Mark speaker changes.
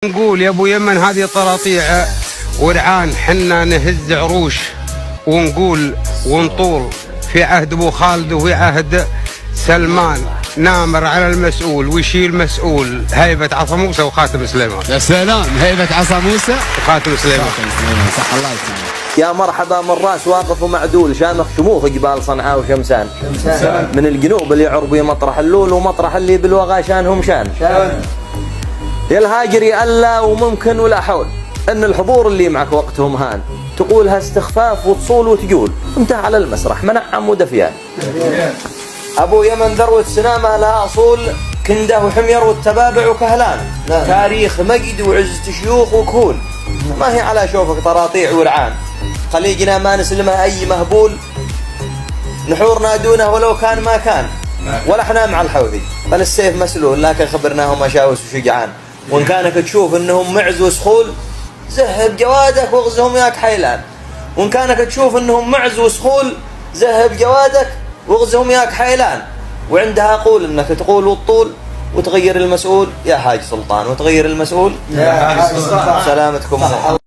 Speaker 1: نقول يا ابو يمن هذه طراطيع ورعان، حنا نهز عروش ونقول ونطول في عهد ابو خالد وفي عهد سلمان، نامر على المسؤول ويشيل مسؤول. هيبة عصا موسى وخاتم سليمان.
Speaker 2: يا سلام، هيبة عصا موسى
Speaker 1: وخاتم سليمان.
Speaker 2: صح الله يسلمك.
Speaker 3: يا مرحبا من راس واقف ومعدول، شامخ شموخ جبال صنعاء وشمسان، من الجنوب اللي عربي مطرح اللول ومطرح اللي بالوغى شانهم شان. يا الهاجري ألا وممكن ولا حول ان الحضور اللي معك وقتهم هان، تقولها استخفاف وتصول وتجول، انتهى على المسرح منعم ودفيان. ابو يمن ذروة سنامه لها اصول، كنده وحمير والتبابع وكهلان، تاريخ مجد وعزة شيوخ وكهول، ما هي على شوفك طراطيع ورعان. خليجنا ما نسلمه اي مهبول، نحورنا دونه ولو كان ما كان، ولا احنا مع الحوثي بل السيف مسلول، لكن خبرناهم مشاوس وشجعان. وان كانك تشوف انهم معز وسخول، زهب جوادك واغزهم ياك حيلان. وان كانك تشوف انهم معز وسخول، زهب جوادك واغزهم ياك حيلان. وعندها اقول انك تقول والطول وتغير المسؤول يا حاج سلطان، وتغير المسؤول يا حاج سلطان. سلامتكم.